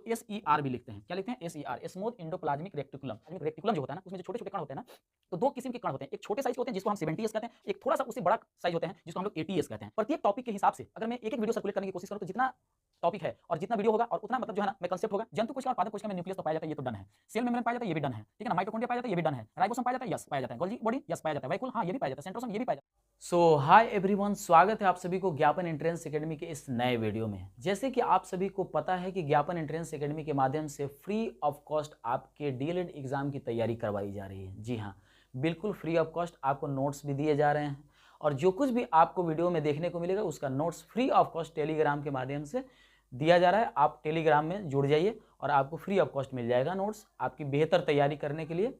तो SER भी लिखते हैं। क्या लिखते हैं? SER, smooth endoplasmic reticulum. Reticulum जो होता है ना, उसमें जो छोटे-छोटे कण होते हैं ना, तो 2 किस्म के कण होते हैं। एक छोटे साइज़ के होते हैं जिसको हम 70s कहते हैं, एक थोड़ा-सा उससे बड़ा साइज़ होते हैं जिसको हम लोग 80s कहते हैं। प्रत्येक टॉपिक के हिसाब से अगर मैं एक-एक वीडियो सर्कुलेट करने की कोशिश करूँ तो जितना टॉपिक है और जितना वीडियो होगा और उतना मतलब जो है ना मैं कांसेप्ट होगा। जंतु कोशिका और पादप कोशिका में न्यूक्लियस तो पाया जाता है, ये तो डन है। सेल मेम्ब्रेन पाया जाता है, ये भी डन है। ठीक है ना? माइटोकॉन्ड्रिया पाया जाता है, ये भी डन है। राइबोसोम पाया जाता है, यस पाया जाता है। गोल्गी बॉडी, यस पाया जाता है। वैक्यूल, हाँ ये भी पाया जाता है। सेंट्रोसोम, ये भी पाया जाता है। सो हाय एवरीवन, स्वागत है आप सभी को ज्ञापन एंट्रेंस एकेडमी के इस नए वीडियो में। जैसे कि आप सभी को पता है कि ज्ञापन एंट्रेंस एकेडमी के माध्यम से फ्री ऑफ कॉस्ट आपके डीएलएड एग्जाम की तैयारी करवाई जा रही है। जी हाँ, बिल्कुल फ्री ऑफ कॉस्ट आपको नोट्स भी दिए जा रहे हैं और जो कुछ भी आपको वीडियो में देखने को मिलेगा उसका notes free of cost Telegram के माध्यम से दिया जा रहा है। आप टेलीग्राम में जुड़ जाइए और आपको फ्री ऑफ कॉस्ट मिल जाएगा नोट्स आपकी बेहतर तैयारी करने के लिए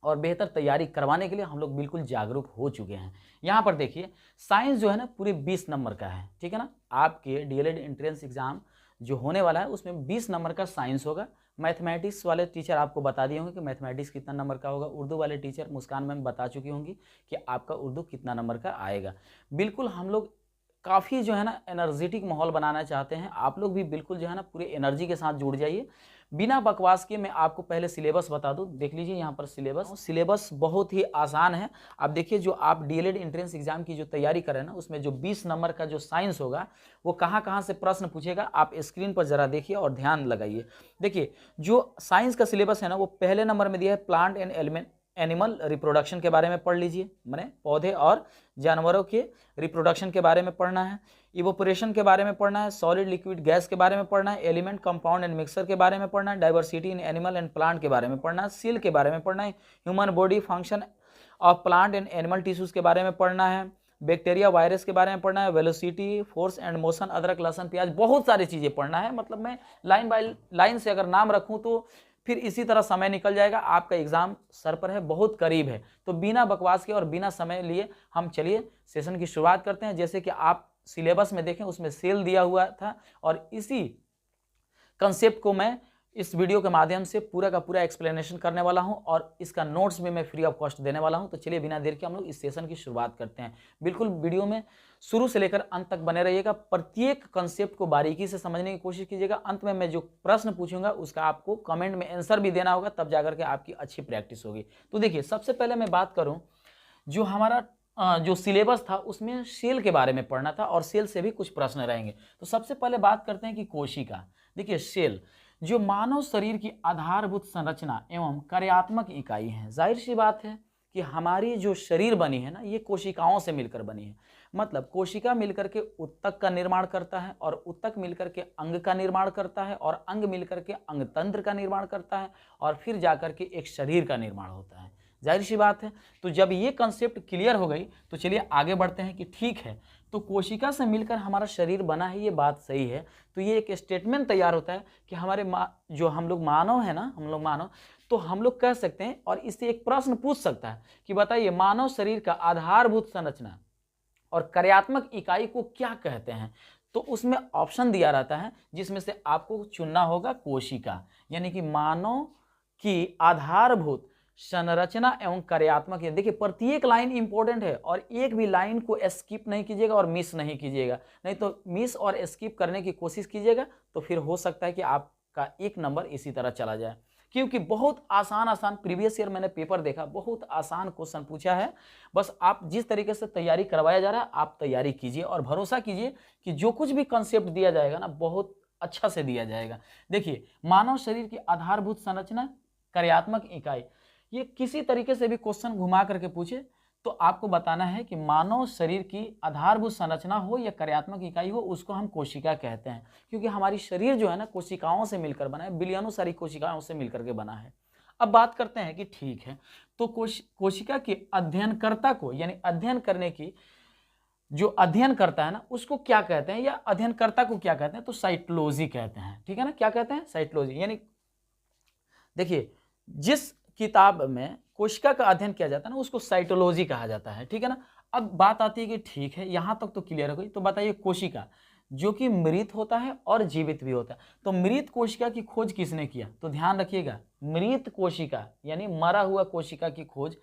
और बेहतर तैयारी करवाने के लिए हम लोग बिल्कुल जागरूक हो चुके हैं। यहाँ पर देखिए, साइंस जो है ना पूरे 20 नंबर का है। ठीक है ना? आपके डीएलएड एंट्रेंस एग्जाम जो होने वाला है उसमें 20 नंबर का साइंस होगा। मैथमेटिक्स वाले टीचर आपको बता दिए होंगे कि मैथमेटिक्स कितना नंबर का होगा। उर्दू वाले टीचर मुस्कान मैम बता चुकी होंगी कि आपका उर्दू कितना नंबर का आएगा। बिल्कुल हम लोग काफ़ी जो है ना एनर्जेटिक माहौल बनाना चाहते हैं। आप लोग भी बिल्कुल जो है ना पूरे एनर्जी के साथ जुड़ जाइए। बिना बकवास के मैं आपको पहले सिलेबस बता दूं। देख लीजिए यहाँ पर सिलेबस बहुत ही आसान है। आप देखिए, जो आप डीएलएड एंट्रेंस एग्जाम की जो तैयारी कर रहे हैं ना, उसमें जो 20 नंबर का जो साइंस होगा वो कहाँ कहाँ से प्रश्न पूछेगा आप स्क्रीन पर जरा देखिए और ध्यान लगाइए। देखिए, जो साइंस का सिलेबस है ना वो पहले नंबर में दिया है प्लांट एंड एनिमल रिप्रोडक्शन के बारे में पढ़ लीजिए। माने पौधे और जानवरों के रिप्रोडक्शन के बारे में पढ़ना है। इवोपोरेशन के बारे में पढ़ना है। सॉलिड लिक्विड गैस के बारे में पढ़ना है। एलिमेंट कंपाउंड एंड मिक्सर के बारे में पढ़ना है। Diversity in animal and plant के बारे में पढ़ना है। सेल के बारे में पढ़ना है। Human body function of plant and animal tissues के बारे में पढ़ना है। बैक्टीरिया वायरस के बारे में पढ़ना है। वेलोसिटी, फोर्स एंड मोशन, अदरक लहसुन प्याज, बहुत सारी चीज़ें पढ़ना है। मतलब मैं लाइन बाय लाइन से अगर नाम रखूँ तो फिर इसी तरह समय निकल जाएगा। आपका एग्जाम सर पर है, बहुत करीब है। तो बिना बकवास के और बिना समय लिए हम चलिए सेशन की शुरुआत करते हैं। जैसे कि आप सिलेबस में देखें उसमें सेल दिया हुआ था और इसी कंसेप्ट को मैं इस वीडियो के माध्यम से पूरा का पूरा एक्सप्लेनेशन करने वाला हूं और इसका नोट्स भी मैं फ्री ऑफ कॉस्ट देने वाला हूं। तो चलिए बिना देर के हम लोग इस सेशन की शुरुआत करते हैं। बिल्कुल वीडियो में शुरू से लेकर अंत तक बने रहिएगा। प्रत्येक कंसेप्ट को बारीकी से समझने की कोशिश कीजिएगा। अंत में मैं जो प्रश्न पूछूंगा उसका आपको कमेंट में आंसर भी देना होगा, तब जाकर के आपकी अच्छी प्रैक्टिस होगी। तो देखिए, सबसे पहले मैं बात करूँ, जो हमारा जो सिलेबस था उसमें सेल के बारे में पढ़ना था और सेल से भी कुछ प्रश्न रहेंगे। तो सबसे पहले बात करते हैं कि कोशिका। देखिए, सेल जो मानव शरीर की आधारभूत संरचना एवं कार्यात्मक इकाई है। जाहिर सी बात है कि हमारी जो शरीर बनी है ना, ये कोशिकाओं से मिलकर बनी है। मतलब कोशिका मिलकर के उत्तक का निर्माण करता है और उत्तक मिलकर के अंग का निर्माण करता है और अंग मिलकर के अंगतंत्र का निर्माण करता है और फिर जाकर के एक शरीर का निर्माण होता है। जाहिर सी बात है। तो जब ये कंसेप्ट क्लियर हो गई तो चलिए आगे बढ़ते हैं कि ठीक है, तो कोशिका से मिलकर हमारा शरीर बना है, ये बात सही है। तो ये एक स्टेटमेंट तैयार होता है कि हमारे जो हम लोग मानव है ना, हम लोग मानव, तो हम लोग कह सकते हैं और इससे एक प्रश्न पूछ सकता है कि बताइए मानव शरीर का आधारभूत संरचना और कार्यात्मक इकाई को क्या कहते हैं। तो उसमें ऑप्शन दिया रहता है जिसमें से आपको चुनना होगा कोशिका, यानी कि मानव की आधारभूत संरचना एवं कार्यात्मक। देखिए, प्रत्येक लाइन इंपॉर्टेंट है और एक भी लाइन को स्किप नहीं कीजिएगा और मिस नहीं कीजिएगा। नहीं तो मिस और स्किप करने की कोशिश कीजिएगा तो फिर हो सकता है कि आपका एक नंबर इसी तरह चला जाए। क्योंकि बहुत आसान आसान प्रीवियस ईयर मैंने पेपर देखा, बहुत आसान क्वेश्चन पूछा है। बस आप जिस तरीके से तैयारी करवाया जा रहा है आप तैयारी कीजिए और भरोसा कीजिए कि जो कुछ भी कंसेप्ट दिया जाएगा ना, बहुत अच्छा से दिया जाएगा। देखिए, मानव शरीर की आधारभूत संरचना, कार्यात्मक इकाई, ये किसी तरीके से भी क्वेश्चन घुमा करके पूछे तो आपको बताना है कि मानव शरीर की आधारभूत संरचना हो या कार्यात्मक इकाई हो, उसको हम कोशिका कहते हैं। क्योंकि हमारी शरीर जो है ना कोशिकाओं से मिलकर बना है, बिलियनों सारी कोशिकाओं से मिलकर के बना है। अब बात करते हैं कि ठीक है, तो कोशिका के अध्ययनकर्ता को, यानी अध्ययन करने की जो अध्ययन करता है ना उसको क्या कहते हैं, या अध्ययनकर्ता को क्या कहते हैं, तो साइटोलॉजी कहते हैं। ठीक है ना? क्या कहते हैं? साइटोलॉजी। यानी देखिए, जिस किताब में कोशिका का अध्ययन किया जाता है ना उसको साइटोलॉजी कहा जाता है। ठीक है ना? अब बात आती है कि ठीक है, यहां तक तो क्लियर हो गई। तो बताइए, कोशिका जो कि मृत होता है और जीवित भी होता है, तो मृत कोशिका की खोज किसने किया? तो ध्यान रखिएगा, मृत कोशिका यानी मरा हुआ कोशिका की खोज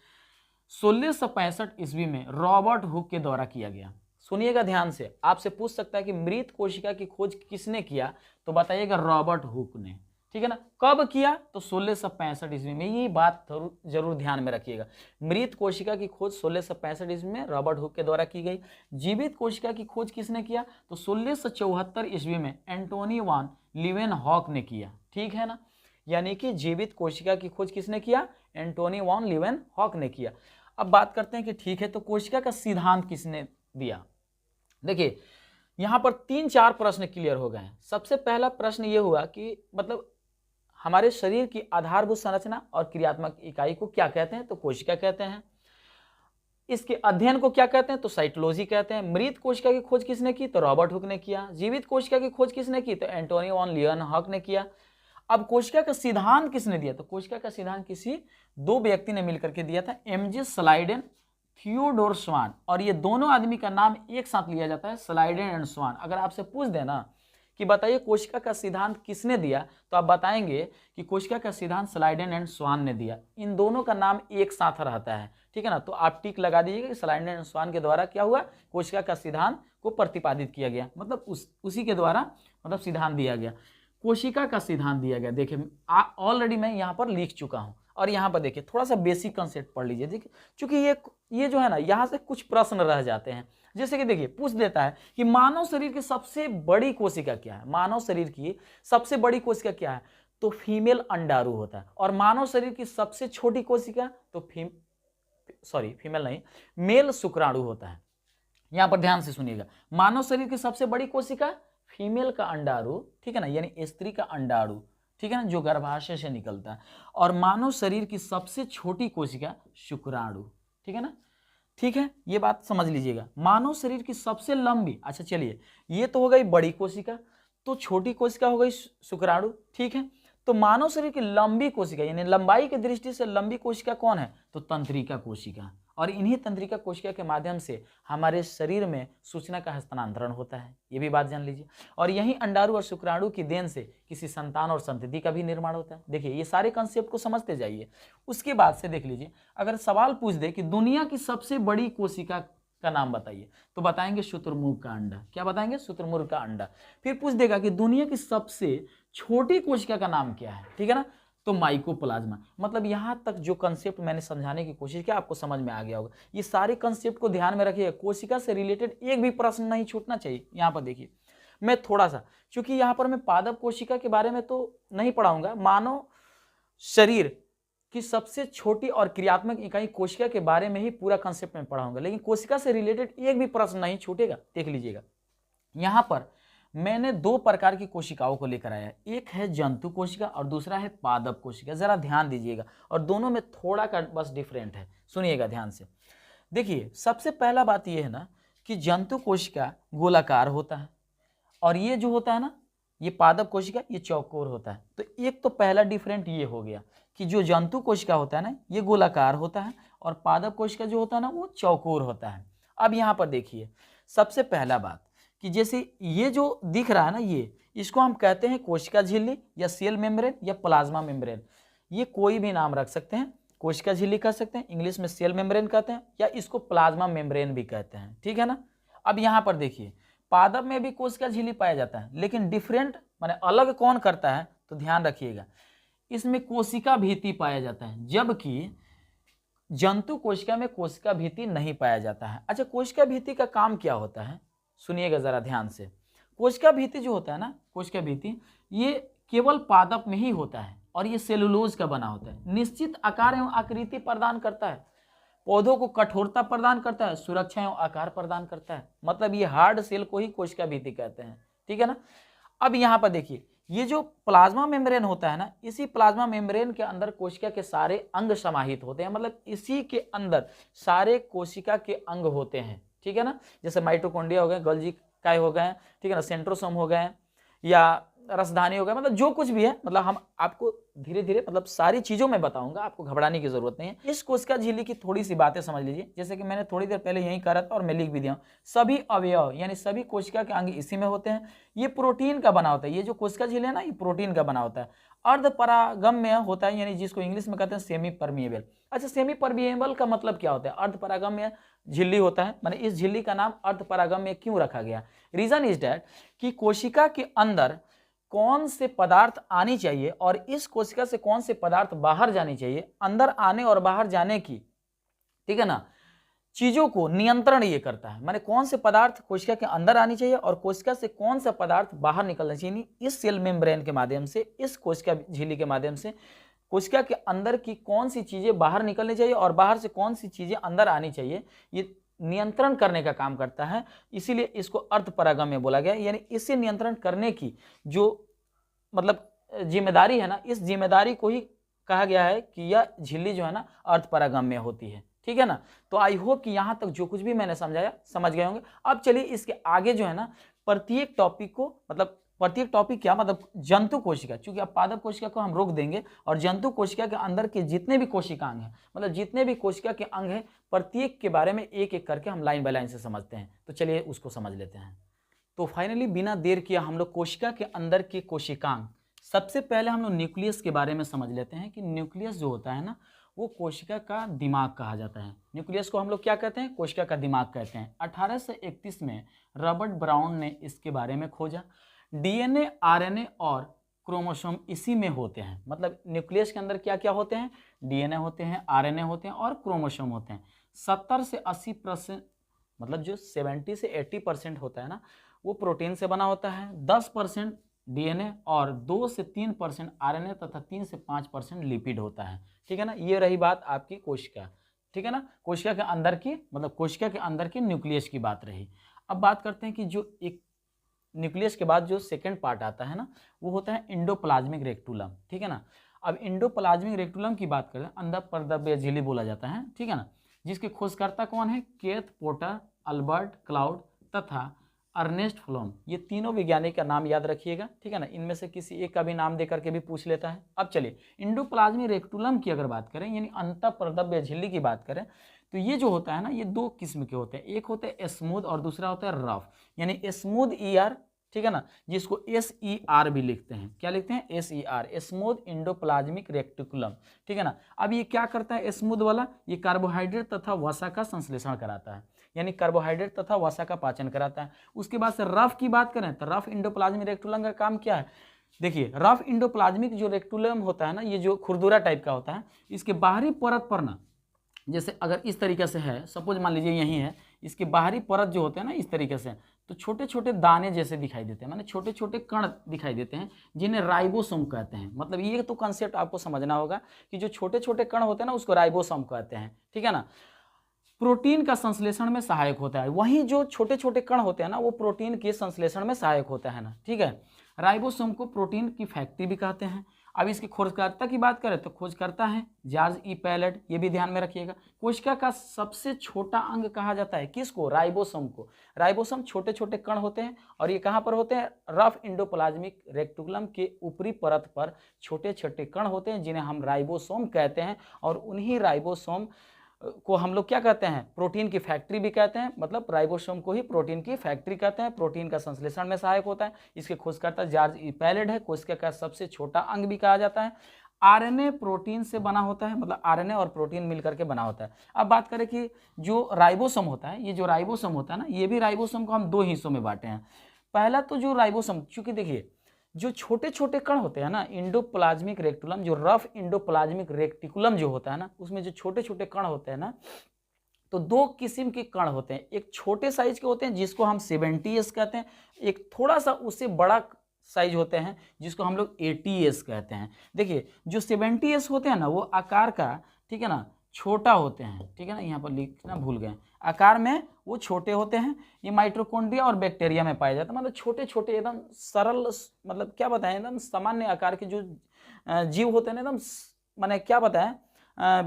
1665 ईस्वी में रॉबर्ट हुक के द्वारा किया गया। सुनिएगा ध्यान से, आपसे पूछ सकता है कि मृत कोशिका की खोज किसने किया, तो बताइएगा रॉबर्ट हुक ने। ठीक है ना, कब किया, तो 1665 ईस्वी में। ये बात जरूर ध्यान में रखिएगा, मृत कोशिका की खोज 1665 ईस्वी में रॉबर्ट हुक के द्वारा की गई। जीवित कोशिका की खोज किसने किया, तो 1674 ईस्वी में एंटोनी वान लीवेनहॉक ने किया। ठीक है ना, यानी कि जीवित कोशिका की खोज किसने किया, एंटोनी वॉन लीवेनहॉक ने किया। अब बात करते हैं कि ठीक है, तो कोशिका का सिद्धांत किसने दिया। देखिए यहां पर 3-4 प्रश्न क्लियर हो गए हैं। सबसे पहला प्रश्न ये हुआ कि मतलब हमारे शरीर की आधारभूत संरचना और क्रियात्मक इकाई को क्या कहते हैं, तो कोशिका कहते हैं। इसके अध्ययन को क्या कहते हैं, तो साइटोलॉजी कहते हैं। मृत कोशिका की खोज किसने की, तो रॉबर्ट हुक ने किया। जीवित कोशिका की खोज किसने की, तो एंटोनी वॉन लीवेनहॉक ने किया। अब कोशिका का सिद्धांत किसने दिया, तो कोशिका का सिद्धांत किसी 2 व्यक्ति ने मिलकर के दिया था, एमजे स्लाइडेन, थियोडोर स्वान। और ये दोनों आदमी का नाम एक साथ लिया जाता है, स्लाइडेन एंड स्वान। अगर आपसे पूछ देना कि बताइए कोशिका का सिद्धांत किसने दिया, तो आप बताएंगे कि कोशिका का सिद्धांत स्लाइडेन एंड स्वान ने दिया। इन दोनों का नाम एक साथ रहता है, ठीक है ना, तो आप टिक लगा दीजिएगा कि स्लाइडेन एंड स्वान के द्वारा क्या हुआ, कोशिका का सिद्धांत को प्रतिपादित किया गया, मतलब उसी के द्वारा मतलब सिद्धांत दिया गया, कोशिका का सिद्धांत दिया गया। देखिए ऑलरेडी मैं यहाँ पर लिख चुका हूँ, और यहाँ पर देखिए थोड़ा सा बेसिक कंसेप्ट पढ़ लीजिए। देखिए चूंकि ये जो है ना, यहाँ से कुछ प्रश्न रह जाते हैं। जैसे कि देखिए पूछ देता है कि मानव शरीर की सबसे बड़ी कोशिका क्या है, मानव शरीर की सबसे बड़ी कोशिका क्या है, तो फीमेल अंडाणु होता है। और मानव शरीर की सबसे छोटी कोशिका तो फीमेल नहीं, मेल शुक्राणु होता है। यहां पर ध्यान से सुनिएगा, मानव शरीर की सबसे बड़ी कोशिका फीमेल का अंडाणु, ठीक है ना, यानी स्त्री का अंडाणु, ठीक है ना, जो गर्भाशय से निकलता है। और मानव शरीर की सबसे छोटी कोशिका शुक्राणु, ठीक है ना, ठीक है, ये बात समझ लीजिएगा। मानव शरीर की सबसे लंबी, अच्छा चलिए ये तो हो गई बड़ी कोशिका, तो छोटी कोशिका हो गई शुक्राणु, ठीक है। तो मानव शरीर की लंबी कोशिका यानी लंबाई की दृष्टि से लंबी कोशिका कौन है, तो तंत्रिका कोशिका। और इन्हीं तंत्रिका कोशिका के माध्यम से हमारे शरीर में सूचना का हस्तांतरण होता है, ये भी बात जान लीजिए। और यही अंडाणु और शुक्राणु की देन से किसी संतान और संतति का भी निर्माण होता है। देखिए ये सारे कंसेप्ट को समझते जाइए। उसके बाद से देख लीजिए, अगर सवाल पूछ दे कि दुनिया की सबसे बड़ी कोशिका का नाम बताइए, तो बताएंगे शुतुरमुर्ग का अंडा। क्या बताएंगे, शुतुरमुर्ग का अंडा। फिर पूछ देगा कि दुनिया की सबसे छोटी कोशिका का नाम क्या है, ठीक है ना, तो माइकोप्लाज्मा। मतलब यहाँ तक जो कंसेप्ट मैंने समझाने की कोशिश की आपको समझ में आ गया होगा। ये सारे कंसेप्ट को ध्यान में रखिए, कोशिका से रिलेटेड एक भी प्रश्न नहीं छूटना चाहिए। यहाँ पर देखिए मैं थोड़ा सा, क्योंकि यहाँ पर मैं पादप कोशिका के बारे में तो नहीं पढ़ाऊंगा, मानव शरीर की सबसे छोटी और क्रियात्मक इकाई कोशिका के बारे में ही पूरा कंसेप्ट में पढ़ाऊंगा, लेकिन कोशिका से रिलेटेड एक भी प्रश्न नहीं छूटेगा। देख लीजिएगा, यहाँ पर मैंने 2 प्रकार की कोशिकाओं को लेकर आया, एक है जंतु कोशिका और दूसरा है पादप कोशिका। जरा ध्यान दीजिएगा, और दोनों में थोड़ा का बस डिफरेंट है, सुनिएगा ध्यान से। देखिए सबसे पहला बात यह है ना कि जंतु कोशिका गोलाकार होता है, और ये जो होता है ना, ये पादप कोशिका ये चौकोर होता है। तो एक तो पहला डिफरेंट ये हो गया कि जो जंतु कोशिका होता है ना, ये गोलाकार होता है, और पादप कोशिका जो होता है ना, वो चौकोर होता है। अब यहाँ पर देखिए सबसे पहला बात कि जैसे ये जो दिख रहा है ना, ये इसको हम कहते हैं कोशिका झिल्ली या सेल मेम्ब्रेन या प्लाज्मा मेम्ब्रेन। ये कोई भी नाम रख सकते हैं, कोशिका झिल्ली कह सकते हैं, इंग्लिश में सेल मेम्ब्रेन कहते हैं, या इसको प्लाज्मा मेम्ब्रेन भी कहते हैं, ठीक है ना। अब यहाँ पर देखिए पादप में भी कोशिका झिल्ली पाया जाता है, लेकिन डिफरेंट माने अलग कौन करता है, तो ध्यान रखिएगा इसमें कोशिका भित्ति पाया जाता है, जबकि जंतु कोशिका में कोशिका भित्ति नहीं पाया जाता है। अच्छा कोशिका भित्ति का काम क्या होता है, सुनिएगा जरा ध्यान से। कोशिका भित्ति जो होता है ना, कोशिका भित्ति ये केवल पादप में ही होता है, और ये सेलुलोज का बना होता है, निश्चित आकार एवं आकृति प्रदान करता है, पौधों को कठोरता प्रदान करता है, सुरक्षा एवं आकार प्रदान करता है। मतलब ये हार्ड सेल को ही कोशिका भित्ति कहते हैं, ठीक है ना। अब यहाँ पर देखिए ये जो प्लाज्मा मेम्ब्रेन होता है ना, इसी प्लाज्मा मेम्ब्रेन के अंदर कोशिका के सारे अंग समाहित होते हैं, मतलब इसी के अंदर सारे कोशिका के अंग होते हैं, ठीक है ना। जैसे माइटोकॉन्ड्रिया हो गए, गोल्गी काय हो गए, ठीक है ना, सेंट्रोसोम हो गए, या रसधानी हो गया, मतलब जो कुछ भी है, मतलब हम आपको धीरे धीरे मतलब सारी चीज़ों में बताऊंगा, आपको घबराने की जरूरत नहीं है। इस कोशिका झिल्ली की थोड़ी सी बातें समझ लीजिए, जैसे कि मैंने थोड़ी देर पहले यही कहा था और मैं लिख भी दिया हूँ। सभी अवयव यानी सभी कोशिका के अंग इसी में होते हैं। ये प्रोटीन का बना होता है, ये जो कोशिका झिल्ली है ना, ये प्रोटीन का बना होता है। अर्धपरागम्य होता है, यानी जिसको इंग्लिश में कहते हैं सेमी परमिएबल। अच्छा, सेमी परमिएबल का मतलब क्या होता है? अर्धपरागम्य झिल्ली होता है, माने इस झिल्ली का नाम अर्धपरागम्य क्यों रखा गया? रीजन इज डैट कि कोशिका के अंदर कौन से पदार्थ आनी चाहिए और इस कोशिका से कौन से पदार्थ बाहर जानी चाहिए, अंदर आने और बाहर जाने की, ठीक है ना, चीजों को नियंत्रण ये करता है। माने कौन से पदार्थ कोशिका के अंदर आनी चाहिए और कोशिका से कौन सा पदार्थ बाहर निकलना चाहिए। इस सेल मेम्ब्रेन के माध्यम से, इस कोशिका झिल्ली के माध्यम से कोशिका के अंदर की कौन सी चीजें बाहर निकलनी चाहिए और बाहर से कौन सी चीजें अंदर आनी चाहिए, ये नियंत्रण करने का काम करता है। इसीलिए इसको अर्धपरागम्य बोला गया, यानी इसे नियंत्रण करने की जो मतलब जिम्मेदारी है ना, इस जिम्मेदारी को ही कहा गया है कि यह झिल्ली जो है ना अर्धपरागम्य होती है। ठीक है ना। तो आई होप कि यहाँ तक जो कुछ भी मैंने समझाया समझ गए होंगे। अब चलिए इसके आगे जो है ना प्रत्येक टॉपिक को, मतलब प्रत्येक टॉपिक क्या मतलब जंतु कोशिका, चूंकि अब पादप कोशिका को हम रोक देंगे और जंतु कोशिका के अंदर के जितने भी कोशिकांग हैं, मतलब जितने भी कोशिका के अंग हैं, प्रत्येक के बारे में एक एक करके हम लाइन बाय लाइन से समझते हैं। तो चलिए उसको समझ लेते हैं। तो फाइनली बिना देर किया हम लोग कोशिका के अंदर के कोशिकांग, सबसे पहले हम लोग न्यूक्लियस के बारे में समझ लेते हैं कि न्यूक्लियस जो होता है ना वो कोशिका का दिमाग कहा जाता है। न्यूक्लियस को हम लोग क्या कहते हैं? कोशिका का दिमाग कहते हैं। 1831 में रॉबर्ट ब्राउन ने इसके बारे में खोजा। डीएनए, आरएनए और क्रोमोसोम इसी में होते हैं। मतलब न्यूक्लियस के अंदर क्या क्या होते हैं? डीएनए होते हैं, आरएनए होते हैं और क्रोमोसोम होते हैं। 70 से 80%, मतलब जो 70 से 80% होता है ना वो प्रोटीन से बना होता है। 10% डीएनए और 2 से 3% आरएनए तथा 3 से 5% लिपिड होता है। ठीक है ना। ये रही बात आपकी कोशिका, ठीक है ना, कोशिका के अंदर की, मतलब कोशिका के अंदर के न्यूक्लियस की बात रही। अब बात करते हैं कि जो एक न्यूक्लियस के बाद जो सेकंड पार्ट आता है ना वो होता है इंडोप्लाज्मिक रेक्टुलम। ठीक है ना। अब इंडोप्लाज्मिक रेक्टुलम की बात करें, अंदर परदव्य झिल्ली बोला जाता है। ठीक है ना। जिसके खोजकर्ता कौन है? केथ पोटर, अल्बर्ट क्लाउड तथा अर्नेस्ट फ्लोम। ये तीनों वैज्ञानिक का नाम याद रखिएगा। ठीक है ना। इनमें से किसी एक का भी नाम देकर के भी पूछ लेता है। अब चलिए इंडोप्लाज्मिक रेक्टुलम की अगर बात करें, यानी अंतःपरदव्य झिल्ली की बात करें, तो ये जो होता है ना ये दो किस्म के होते हैं। एक होते हैं स्मूथ और दूसरा होता है रफ। यानी स्मूथ ER, ठीक है ना, जिसको SER भी लिखते हैं। क्या लिखते हैं? SER, smooth endoplasmic reticulum. ठीक है ना। अब ये क्या करता है स्मूथ वाला? ये कार्बोहाइड्रेट तथा वसा का संश्लेषण कराता है, यानी कार्बोहाइड्रेट तथा वसा का पाचन कराता है। उसके बाद से रफ की बात करें तो रफ इंडोप्लाज्मिक रेक्टिकुलम का काम क्या है? देखिए रफ इंडोप्लाज्मिक जो रेक्टिकुलम होता है ना, ये जो खुरदुरा टाइप का होता है, इसके बाहरी परत पर ना, जैसे अगर इस तरीके से है, सपोज मान लीजिए यही है, इसके बाहरी परत जो होते हैं ना इस तरीके से, तो छोटे छोटे दाने जैसे दिखाई देते हैं, माने छोटे छोटे कण दिखाई देते हैं, जिन्हें राइबोसोम कहते हैं। मतलब ये तो कंसेप्ट आपको समझना होगा कि जो छोटे छोटे कण होते हैं ना उसको राइबोसोम कहते हैं। ठीक है ना। प्रोटीन का संश्लेषण में सहायक होता है। वहीं जो छोटे छोटे कण होते हैं ना वो प्रोटीन के संश्लेषण में सहायक होता है ना। ठीक है। राइबोसोम को प्रोटीन की फैक्ट्री भी कहते हैं। अब इसके खोजकर्ता की बात करें तो खोजकर्ता है जॉर्ज ई पैलेट। ये भी ध्यान में रखिएगा। कोशिका का सबसे छोटा अंग कहा जाता है किसको? राइबोसोम को। राइबोसोम छोटे छोटे कण होते हैं और ये कहाँ पर होते हैं? रफ इंडोप्लाज्मिक रेक्टिकुलम के ऊपरी परत पर छोटे छोटे कण होते हैं जिन्हें हम राइबोसोम कहते हैं। और उन्हीं राइबोसोम को हम लोग क्या कहते हैं? प्रोटीन की फैक्ट्री भी कहते हैं। मतलब राइबोसोम को ही प्रोटीन की फैक्ट्री कहते हैं। प्रोटीन का संश्लेषण में सहायक होता है। इसके खोजकर्ता जॉर्ज ई पैलेट है। कोशिका का सबसे छोटा अंग भी कहा जाता है। आरएनए प्रोटीन से बना होता है, मतलब आरएनए और प्रोटीन मिलकर के बना होता है। अब बात करें कि जो राइबोसोम होता है, ये जो राइबोसोम होता है ना, ये भी राइबोसोम को हम दो हिस्सों में बांटे हैं। पहला तो जो राइबोसोम, चूंकि देखिए जो छोटे छोटे कण होते हैं ना, इंडोप्लाज्मिक रेक्टिकुलम, जो रफ इंडोप्लाज्मिक रेक्टिकुलम जो होता है ना, उसमें जो छोटे छोटे कण होते हैं ना, तो दो किस्म के कण होते हैं। एक छोटे साइज के होते हैं जिसको हम 70S कहते हैं। एक थोड़ा सा उससे बड़ा साइज होते हैं जिसको हम लोग 80S कहते हैं। देखिए जो 70S होते हैं ना वो आकार का, ठीक है ना, छोटा होते हैं। ठीक है ना। यहाँ पर लिखना भूल गए, आकार में वो छोटे होते हैं। ये माइटोकॉन्ड्रिया और बैक्टीरिया में पाए जाते हैं। मतलब छोटे छोटे एकदम सरल, मतलब क्या बताएं, एकदम सामान्य आकार के जो जीव होते हैं ना, एकदम माने क्या बताएं,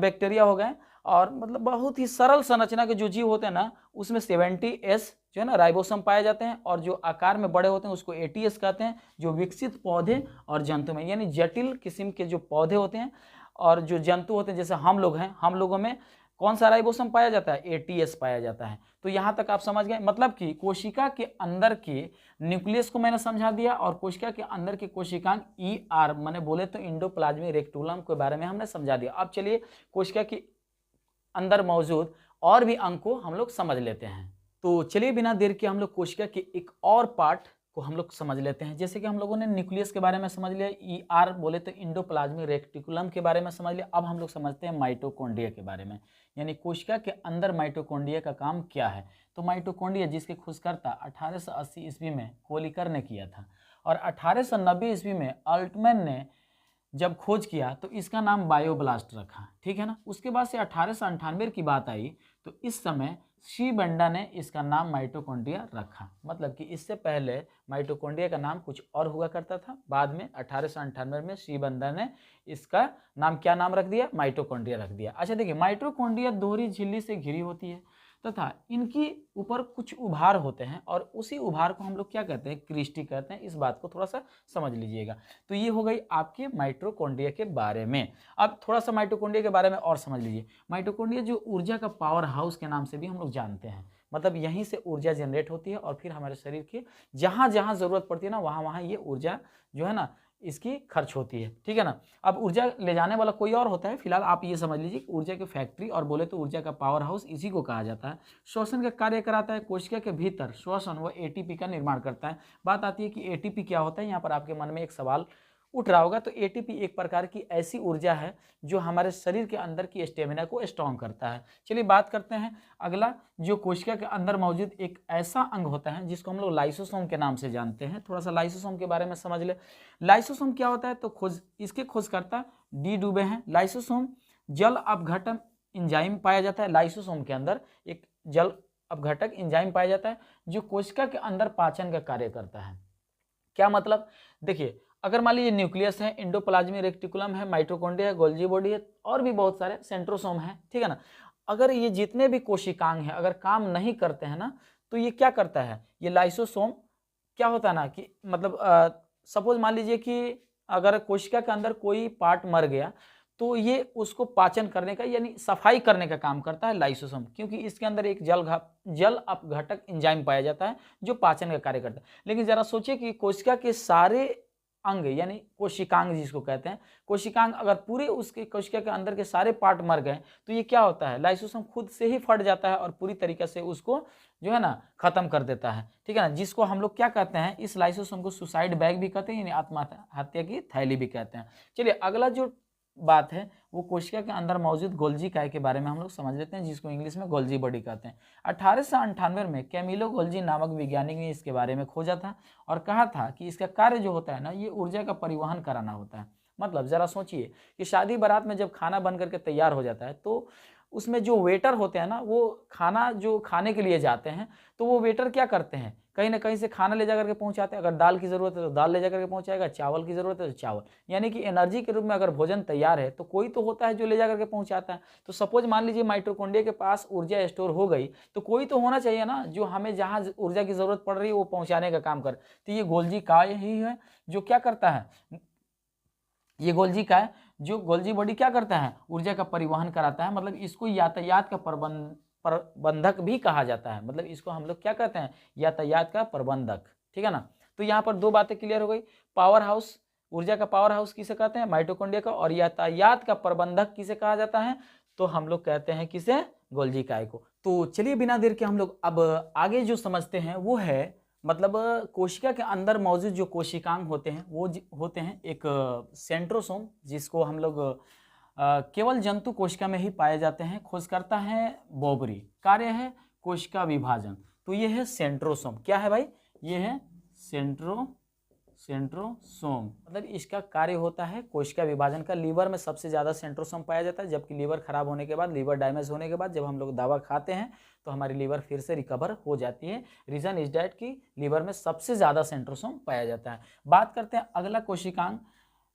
बैक्टीरिया हो गए और मतलब बहुत ही सरल संरचना के जो जीव होते हैं ना उसमें 70S जो है ना राइबोसोम पाए जाते हैं, और जो आकार में बड़े होते हैं उसको ATS कहते हैं। जो विकसित पौधे और जंतु में यानी जटिल किस्म के जो पौधे होते हैं और जो जंतु होते हैं, जैसे हम लोग हैं, हम लोगों में कौन सा राइबोसोम पाया जाता है? ATS पाया जाता है। तो यहाँ तक आप समझ गए, मतलब कि कोशिका के अंदर के न्यूक्लियस को मैंने समझा दिया, और कोशिका के अंदर के कोशिकांग ER मैंने बोले तो इंडोप्लाज्मिक रेक्टुलम के बारे में हमने समझा दिया। अब चलिए कोशिका के अंदर मौजूद और भी अंग को हम लोग समझ लेते हैं। तो चलिए बिना देर के हम लोग कोशिका के एक और पार्ट को हम लोग समझ लेते हैं। जैसे कि हम लोगों ने न्यूक्लियस के बारे में समझ लिया, ER बोले तो इंडोप्लाज्मिक रेक्टिकुलम के बारे में समझ लिया। अब हम लोग समझते हैं माइटोकॉन्ड्रिया के बारे में, यानी कोशिका के अंदर माइटोकॉन्ड्रिया का काम क्या है। तो माइटोकॉन्ड्रिया जिसके खोजकर्ता 1880 ईस्वी में कोलिकर ने किया था, और 1890 ईस्वी में अल्टमैन ने जब खोज किया तो इसका नाम बायोब्लास्ट रखा, ठीक है ना। उसके बाद से 1898 की बात आई तो इस समय सी बंडा ने इसका नाम माइटोकॉन्ड्रिया रखा। मतलब कि इससे पहले माइटोकॉन्ड्रिया का नाम कुछ और हुआ करता था, बाद में 1898 में सी बंडा ने इसका नाम क्या नाम रख दिया? माइटोकॉन्ड्रिया रख दिया। अच्छा देखिए, माइटोकॉन्ड्रिया दोहरी झिल्ली से घिरी होती है तथा इनकी ऊपर कुछ उभार होते हैं, और उसी उभार को हम लोग क्या कहते हैं? क्रिस्टी कहते हैं। इस बात को थोड़ा सा समझ लीजिएगा। तो ये हो गई आपके माइटोकॉन्ड्रिया के बारे में। अब थोड़ा सा माइटोकॉन्ड्रिया के बारे में और समझ लीजिए। माइटोकॉन्ड्रिया जो ऊर्जा का पावर हाउस के नाम से भी हम लोग जानते हैं, मतलब यहीं से ऊर्जा जनरेट होती है, और फिर हमारे शरीर के जहाँ जहाँ ज़रूरत पड़ती है ना वहाँ वहाँ ये ऊर्जा जो है ना इसकी खर्च होती है, ठीक है ना। अब ऊर्जा ले जाने वाला कोई और होता है, फिलहाल आप ये समझ लीजिए ऊर्जा की फैक्ट्री, और बोले तो ऊर्जा का पावर हाउस इसी को कहा जाता है। श्वसन का कार्य कराता है, कोशिका के भीतर श्वसन व ATP का निर्माण करता है। बात आती है कि ATP क्या होता है, यहाँ पर आपके मन में एक सवाल उठ रहा होगा। तो ATP एक प्रकार की ऐसी ऊर्जा है जो हमारे शरीर के अंदर की स्टेमिना को स्ट्रॉन्ग करता है। चलिए बात करते हैं अगला, जो कोशिका के अंदर मौजूद एक ऐसा अंग होता है जिसको हम लोग लाइसोसोम के नाम से जानते हैं। थोड़ा सा लाइसोसोम के बारे में समझ ले। लाइसोसोम क्या होता है? तो इसके खोजकर्ता डी डुबे हैं। लाइसोसोम जल अपघटन एंजाइम पाया जाता है। लाइसोसोम के अंदर एक जल अपघटक एंजाइम पाया जाता है जो कोशिका के अंदर पाचन का कार्य करता है। क्या मतलब? देखिए, अगर मान लीजिए न्यूक्लियस है, इंडोप्लाज्मिक रेक्टिकुलम है, माइटोकॉन्ड्रिया है, गोल्जी बॉडी है, और भी बहुत सारे सेंट्रोसोम है, ठीक है ना। अगर ये जितने भी कोशिकांग हैं अगर काम नहीं करते हैं ना, तो ये क्या करता है? ये लाइसोसोम क्या होता है ना कि मतलब सपोज मान लीजिए कि अगर कोशिका के अंदर कोई पार्ट मर गया तो ये उसको पाचन करने का यानी सफाई करने का काम करता है लाइसोसोम, क्योंकि इसके अंदर एक जल अपघटक एंजाइम पाया जाता है जो पाचन का कार्य करता है। लेकिन जरा सोचिए कि कोशिका के सारे अंग यानी कोशिकांग जिसको कहते हैं, कोशिकांग अगर पूरे उसके कोशिका के अंदर के सारे पार्ट मर गए तो ये क्या होता है? लाइसोसोम खुद से ही फट जाता है और पूरी तरीके से उसको जो है ना खत्म कर देता है, ठीक है ना। जिसको हम लोग क्या कहते हैं? इस लाइसोसोम को सुसाइड बैग भी कहते हैं, यानी आत्महत्या की थैली भी कहते हैं। चलिए अगला जो बात है वो कोशिका के अंदर मौजूद गोल्जी काय के बारे में हम लोग समझ लेते हैं, जिसको इंग्लिश में गोल्जी बॉडी कहते हैं। 1898 में कैमिलो गोल्जी नामक वैज्ञानिक ने इसके बारे में खोजा था और कहा था कि इसका कार्य जो होता है ना ये ऊर्जा का परिवहन कराना होता है। मतलब जरा सोचिए कि शादी बारात में जब खाना बन करके तैयार हो जाता है तो उसमें जो वेटर होते हैं ना वो खाना जो खाने के लिए जाते हैं तो वो वेटर क्या करते हैं? कहीं ना कहीं से खाना ले जा करके पहुंचाते हैं। अगर दाल की ज़रूरत है तो दाल ले जा करके पहुंचाएगा, चावल की ज़रूरत है तो चावल, यानी कि एनर्जी के रूप में अगर भोजन तैयार है तो कोई तो होता है जो ले जा करके पहुंचाता है। तो सपोज मान लीजिए माइटोकॉन्ड्रिया के पास ऊर्जा स्टोर हो गई तो कोई तो होना चाहिए ना जो हमें जहाँ ऊर्जा की ज़रूरत पड़ रही है वो पहुँचाने का काम करे। तो ये गोल्जी काय ही है जो क्या करता है, ये गोल्जी का है जो गोल्जी बॉडी क्या करता है? ऊर्जा का परिवहन कराता है। मतलब इसको यातायात का प्रबंधक भी कहा जाता है। मतलब इसको हम लोग क्या कहते हैं? यातायात का प्रबंधक, ठीक है ना। तो यहाँ पर दो बातें क्लियर हो गई। पावर हाउस, ऊर्जा का पावर हाउस किसे कहते हैं? माइटोकॉन्ड्रिया का। और यातायात का प्रबंधक किसे कहा जाता है? तो हम लोग कहते हैं किसे? गोल्जी काय को। तो चलिए बिना देर के हम लोग अब आगे जो समझते हैं वो है मतलब कोशिका के अंदर मौजूद जो कोशिकांग होते हैं वो होते हैं एक सेंट्रोसोम, जिसको हम लोग केवल जंतु कोशिका में ही पाए जाते हैं। खोजकर्ता है बोबरी, कार्य है कोशिका विभाजन। तो ये है सेंट्रोसोम। क्या है भाई? ये है सेंट्रोसोम। मतलब इसका कार्य होता है कोशिका विभाजन का। लीवर में सबसे ज़्यादा सेंट्रोसोम पाया जाता है, जबकि लीवर खराब होने के बाद, लीवर डैमेज होने के बाद जब हम लोग दवा खाते हैं तो हमारी लीवर फिर से रिकवर हो जाती है। रीज़न इज डैट कि लीवर में सबसे ज़्यादा सेंट्रोसोम पाया जाता है। बात करते हैं अगला कोशिकांग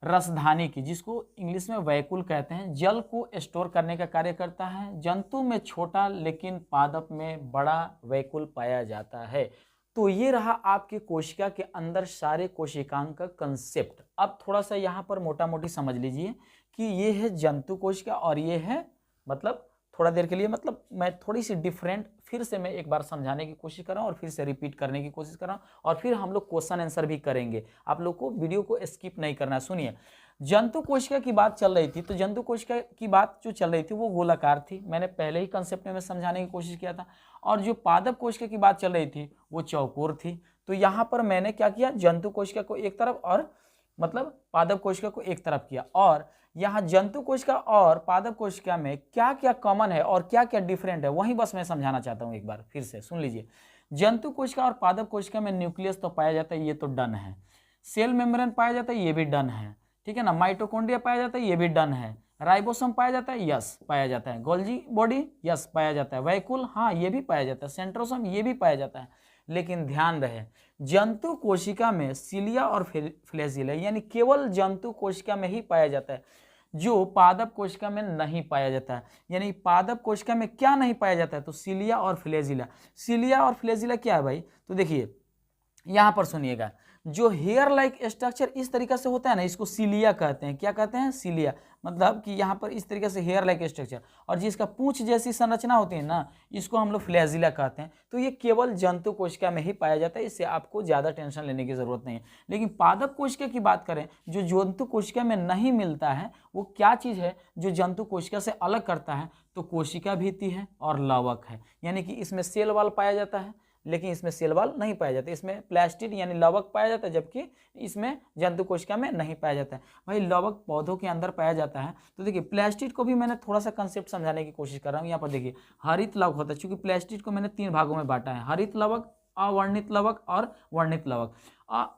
रसधानी की, जिसको इंग्लिश में वैकुल कहते हैं, जल को स्टोर करने का कार्य करता है। जंतु में छोटा लेकिन पादप में बड़ा वैकुल पाया जाता है। तो ये रहा आपके कोशिका के अंदर सारे कोशिकांग का कंसेप्ट। अब थोड़ा सा यहाँ पर मोटा मोटी समझ लीजिए कि ये है जंतु कोशिका और ये है, मतलब थोड़ा देर के लिए, मतलब मैं थोड़ी सी डिफरेंट फिर से मैं एक बार समझाने की कोशिश कर रहा हूँ और फिर से रिपीट करने की कोशिश कर रहा हूँ, और फिर हम लोग क्वेश्चन आंसर भी करेंगे। आप लोग को वीडियो को स्किप नहीं करना है। सुनिए, जंतु कोशिका की बात चल रही थी, तो जंतु कोशिका की बात जो चल रही थी वो गोलाकार थी, मैंने पहले ही कंसेप्ट में समझाने की कोशिश किया था। और जो पादप कोशिका की बात चल रही थी वो चौकोर थी। तो यहाँ पर मैंने क्या किया, जंतु कोशिका को एक तरफ और मतलब पादप कोशिका को एक तरफ किया। और यहाँ जंतु कोशिका और पादप कोशिका में क्या क्या कॉमन है और क्या क्या डिफरेंट है, वही बस मैं समझाना चाहता हूँ। एक बार फिर से सुन लीजिए। जंतु कोशिका और पादप कोशिका में न्यूक्लियस तो पाया जाता है, ये तो डन है। सेल मेम्ब्रेन पाया जाता है, ये भी डन है, ठीक है ना। माइटोकॉन्ड्रिया पाया जाता है, ये भी डन है। राइबोसोम पाया जाता है, यस पाया जाता है। गोल्गी बॉडी, यस पाया जाता है। वैकुल, हाँ ये भी पाया जाता है। सेंट्रोसोम, ये भी पाया जाता है। लेकिन ध्यान रहे, जंतु कोशिका में सिलिया और फ्लैजिला यानी केवल जंतु कोशिका में ही पाया जाता है, जो पादप कोशिका में नहीं पाया जाता है। यानी पादप कोशिका में क्या नहीं पाया जाता है, तो सिलिया और फ्लैजिला। सिलिया और फ्लैजिला क्या है भाई, तो देखिए यहां पर सुनिएगा, जो हेयर लाइक स्ट्रक्चर इस तरीके से होता है ना, इसको सिलिया कहते हैं। क्या कहते हैं, सिलिया। मतलब कि यहाँ पर इस तरीके से हेयर लाइक स्ट्रक्चर, और जिसका पूंछ जैसी संरचना होती है ना, इसको हम लोग फ्लैजिला कहते हैं। तो ये केवल जंतु कोशिका में ही पाया जाता है, इससे आपको ज़्यादा टेंशन लेने की जरूरत नहीं है। लेकिन पादप कोशिका की बात करें, जो जंतु कोशिका में नहीं मिलता है, वो क्या चीज़ है जो जंतु कोशिका से अलग करता है, तो कोशिका भित्ति है और लवक है। यानी कि इसमें सेल वॉल पाया जाता है, लेकिन इसमें सेल वॉल नहीं पाया जाता। इसमें प्लास्टिड यानी लवक पाया जाता है, जबकि इसमें जंतु कोशिका में नहीं पाया जाता है। भाई लवक पौधों के अंदर पाया जाता है। तो देखिए प्लास्टिड को भी मैंने थोड़ा सा कंसेप्ट समझाने की कोशिश कर रहा हूँ। यहाँ पर देखिए हरित लवक होता है, चूंकि प्लास्टिड को मैंने 3 भागों में बांटा है, हरित लवक, अवर्णित लवक और वर्णित लवक।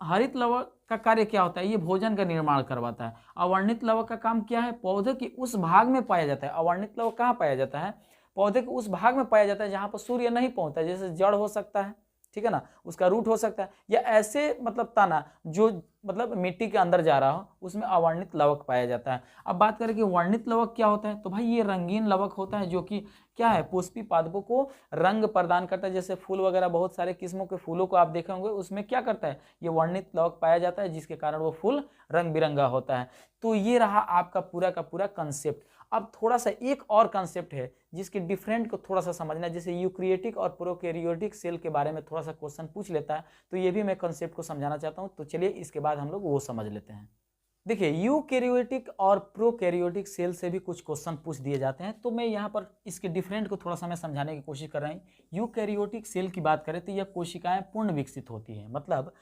हरित लवक का कार्य क्या होता है, ये भोजन का निर्माण करवाता है। अवर्णित लवक का काम क्या है, पौधे के उस भाग में पाया जाता है। अवर्णित लवक कहाँ पाया जाता है, पौधे के उस भाग में पाया जाता है जहाँ पर सूर्य नहीं पहुँचता, जैसे जड़ हो सकता है, ठीक है ना, उसका रूट हो सकता है, या ऐसे मतलब तना जो मतलब मिट्टी के अंदर जा रहा हो, उसमें अवर्णित लवक पाया जाता है। अब बात करें कि वर्णित लवक क्या होता है, तो भाई ये रंगीन लवक होता है, जो कि क्या है, पुष्पी पादपों को रंग प्रदान करता है। जैसे फूल वगैरह, बहुत सारे किस्मों के फूलों को आप देखे होंगे, उसमें क्या करता है, ये वर्णित लवक पाया जाता है, जिसके कारण वो फूल रंग बिरंगा होता है। तो ये रहा आपका पूरा का पूरा कंसेप्ट। अब थोड़ा सा एक और कंसेप्ट है जिसके डिफरेंट को थोड़ा सा समझना, जैसे यूकैरियोटिक और प्रोकैरियोटिक सेल के बारे में थोड़ा सा क्वेश्चन पूछ लेता है, तो ये भी मैं कंसेप्ट को समझाना चाहता हूँ। तो चलिए इसके बाद हम लोग वो समझ लेते हैं। देखिए यूकैरियोटिक और प्रोकैरियोटिक सेल से भी कुछ क्वेश्चन पूछ दिए जाते हैं, तो मैं यहाँ पर इसके डिफरेंट को थोड़ा सा मैं समझाने की कोशिश कर रहा हूँ। यूकैरियोटिक सेल की बात करें तो यह कोशिकाएं पूर्ण विकसित होती हैं। मतलब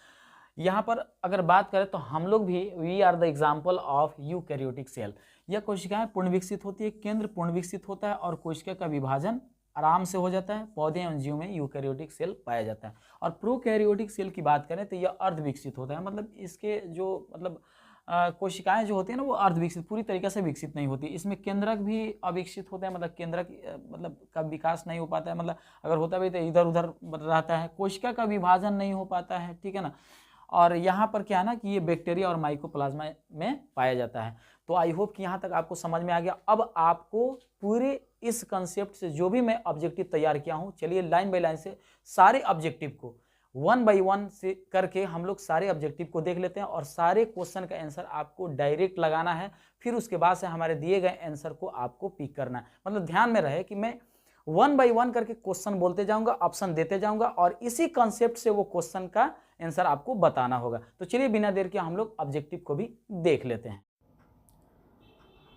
यहाँ पर अगर बात करें तो हम लोग भी we are the example of eukaryotic cell. यह कोशिकाएं पूर्ण विकसित होती है, केंद्र पूर्ण विकसित होता है और कोशिका का विभाजन आराम से हो जाता है। पौधे एवं जीव में यूकैरियोटिक सेल पाया जाता है। और प्रोकैरियोटिक सेल की बात करें तो यह अर्ध विकसित होता है। मतलब इसके जो मतलब कोशिकाएं जो होती है ना, वो अर्ध विकसित, पूरी तरीके से विकसित नहीं होती। इसमें केंद्रक भी अविकसित होते हैं, मतलब केंद्रक मतलब का विकास नहीं हो पाता है, मतलब अगर होता भी तो इधर उधर रहता है। कोशिका का विभाजन नहीं हो पाता है, ठीक है ना। और यहाँ पर क्या है ना कि ये बैक्टीरिया और माइकोप्लाज्मा में पाया जाता है। तो आई होप कि यहाँ तक आपको समझ में आ गया। अब आपको पूरे इस कंसेप्ट से जो भी मैं ऑब्जेक्टिव तैयार किया हूँ, चलिए लाइन बाय लाइन से सारे ऑब्जेक्टिव को 1 बाय 1 से करके हम लोग सारे ऑब्जेक्टिव को देख लेते हैं, और सारे क्वेश्चन का आंसर आपको डायरेक्ट लगाना है। फिर उसके बाद से हमारे दिए गए आंसर को आपको पिक करना है। मतलब ध्यान में रहे कि मैं 1 बाय 1 करके क्वेश्चन बोलते जाऊंगा, ऑप्शन देते जाऊंगा, और इसी कंसेप्ट से वो क्वेश्चन का आंसर आपको बताना होगा। तो चलिए बिना देर के हम लोग ऑब्जेक्टिव को भी देख लेते हैं।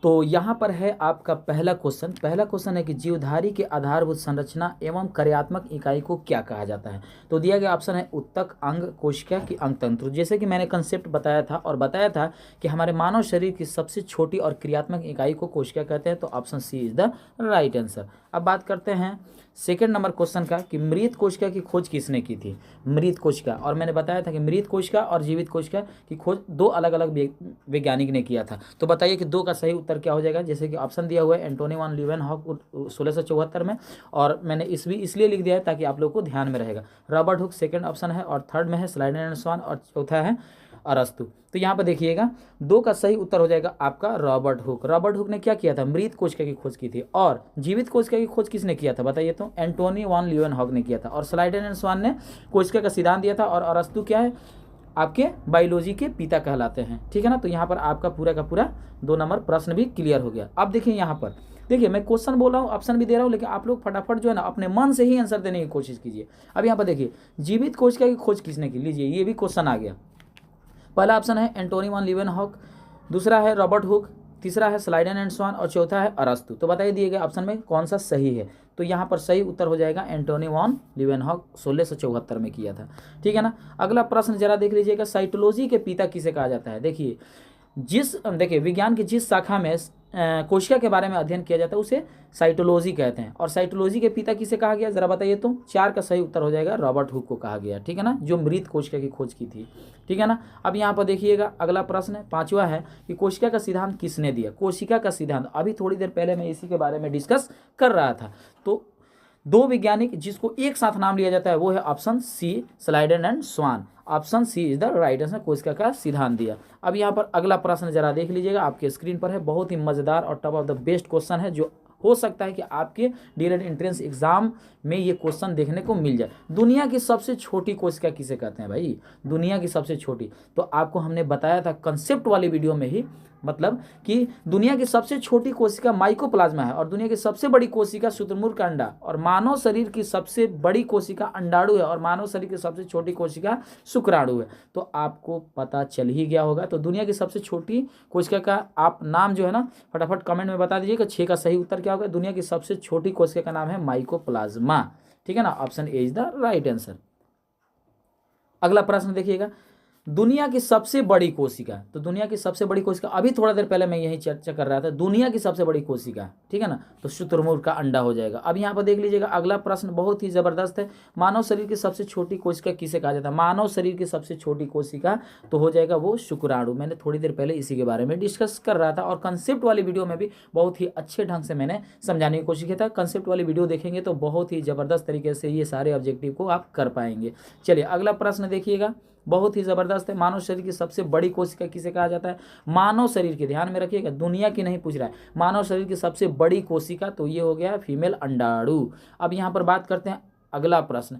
तो यहाँ पर है आपका पहला क्वेश्चन। पहला क्वेश्चन है कि जीवधारी के आधारभूत संरचना एवं कार्यात्मक इकाई को क्या कहा जाता है। तो दिया गया ऑप्शन है उत्तक, अंग, कोशिका की अंग तंत्र। जैसे कि मैंने कंसेप्ट बताया था कि हमारे मानव शरीर की सबसे छोटी और क्रियात्मक इकाई को कोशिका कहते हैं। तो option C is the right answer. अब बात करते हैं सेकेंड नंबर क्वेश्चन का कि मृत कोशिका की खोज किसने की थी। मृत कोशिका, और मैंने बताया था कि मृत कोशिका और जीवित कोशिका की खोज 2 अलग अलग वैज्ञानिक ने किया था। तो बताइए कि 2 का सही उत्तर क्या हो जाएगा। जैसे कि ऑप्शन दिया हुआ है एंटोनी वान लीeuwenhoek 1674 में, और मैंने इसलिए लिख दिया है ताकि आप लोग को ध्यान में रहेगा। रॉबर्ट हुक सेकंड ऑप्शन है, और थर्ड में है स्लाइडेन एंड स्वान, और चौथा है अरस्तु। तो यहाँ पर देखिएगा 2 का सही उत्तर हो जाएगा आपका रॉबर्ट हुक। रॉबर्ट हुक ने क्या किया था, मृत कोशिका की खोज की थी। और जीवित कोशिका की खोज किसने किया था बताइए तो, एंटोनी वॉन लीeuwenhoek ने किया था। और स्लाइडन एंड स्वान ने कोशिका का सिद्धांत दिया था। और अरस्तु क्या है, आपके बायोलॉजी के पिता कहलाते हैं। ठीक है ना। तो यहाँ पर आपका पूरा का पूरा 2 नंबर प्रश्न भी क्लियर हो गया। अब देखिए यहाँ पर, देखिए मैं क्वेश्चन बोल रहा हूँ, ऑप्शन भी दे रहा हूँ, लेकिन आप लोग फटाफट जो है ना अपने मन से ही आंसर देने की कोशिश कीजिए। अब यहाँ पर देखिए जीवित कोशिका की खोज किसने की, लीजिए ये भी क्वेश्चन आ गया। पहला ऑप्शन है एंटोनी वॉन लीeuwenhoek, दूसरा है रॉबर्ट हुक, तीसरा है स्लाइडन एंड स्वान और चौथा है अरस्तु। तो बताइए दिए गए ऑप्शन में कौन सा सही है। तो यहाँ पर सही उत्तर हो जाएगा एंटोनी वॉन लीeuwenhoek 1674 में किया था। ठीक है ना। अगला प्रश्न जरा देख लीजिएगा, साइटोलॉजी के पिता किसे कहा जाता है। देखिए विज्ञान की जिस शाखा में कोशिका के बारे में अध्ययन किया जाता है उसे साइटोलॉजी कहते हैं। और साइटोलॉजी के पिता किसे कहा गया जरा बताइए तो, 4 का सही उत्तर हो जाएगा रॉबर्ट हुक को कहा गया। ठीक है ना, जो मृत कोशिका की खोज की थी। ठीक है ना। अब यहाँ पर देखिएगा अगला प्रश्न है 5वां है कि कोशिका का सिद्धांत किसने दिया। कोशिका का सिद्धांत अभी थोड़ी देर पहले मैं इसी के बारे में डिस्कस कर रहा था। तो 2 वैज्ञानिक जिसको एक साथ नाम लिया जाता है वो है option C Schleiden and Schwann. Option C is the right answer, कोशिका का सिद्धांत दिया। अब यहाँ पर अगला प्रश्न जरा देख लीजिएगा, आपके स्क्रीन पर है। बहुत ही मजेदार और top of the best question है, जो हो सकता है कि आपके डीएलएड एंट्रेंस एग्जाम में ये क्वेश्चन देखने को मिल जाए। दुनिया की सबसे छोटी कोशिका किसे कहते हैं भाई, दुनिया की सबसे छोटी। तो आपको हमने बताया था कंसेप्ट वाली वीडियो में ही, मतलब कि दुनिया की सबसे छोटी कोशिका माइकोप्लाज्मा है और दुनिया की सबसे बड़ी कोशिका शुतुरमुर्ग का अंडा, और मानव शरीर की सबसे बड़ी कोशिका अंडाणु है और मानव शरीर की सबसे छोटी कोशिका शुक्राणु है। तो आपको पता चल ही गया होगा। तो दुनिया की सबसे छोटी कोशिका का आप नाम जो है ना फटाफट कमेंट में बता दीजिए कि 6 का सही उत्तर क्या होगा। दुनिया की सबसे छोटी कोशिका का नाम है माइकोप्लाज्मा। ठीक है ना, option A is the right answer. अगला प्रश्न देखिएगा, दुनिया की सबसे बड़ी कोशिका। तो दुनिया की सबसे बड़ी कोशिका, अभी थोड़ा देर पहले मैं यही चर्चा कर रहा था, दुनिया की सबसे बड़ी कोशिका। ठीक है ना, तो शुतुरमुर्ग का अंडा हो जाएगा। अब यहाँ पर देख लीजिएगा अगला प्रश्न बहुत ही जबरदस्त है, मानव शरीर की सबसे छोटी कोशिका किसे कहा जाता है। मानव शरीर की सबसे छोटी कोशिका तो हो जाएगा वो शुक्राणु। मैंने थोड़ी देर पहले इसी के बारे में डिस्कस कर रहा था और कंसेप्ट वाली वीडियो में भी बहुत ही अच्छे ढंग से मैंने समझाने की कोशिश किया था। कंसेप्ट वाली वीडियो देखेंगे तो बहुत ही जबरदस्त तरीके से ये सारे ऑब्जेक्टिव को आप कर पाएंगे। चलिए अगला प्रश्न देखिएगा, बहुत ही जबरदस्त है। मानव शरीर की सबसे बड़ी कोशिका किसे कहा जाता है। मानव शरीर के, ध्यान में रखिएगा, दुनिया की नहीं पूछ रहा है, मानव शरीर की सबसे बड़ी कोशिका तो ये हो गया फीमेल अंडाणु। अब यहाँ पर बात करते हैं अगला प्रश्न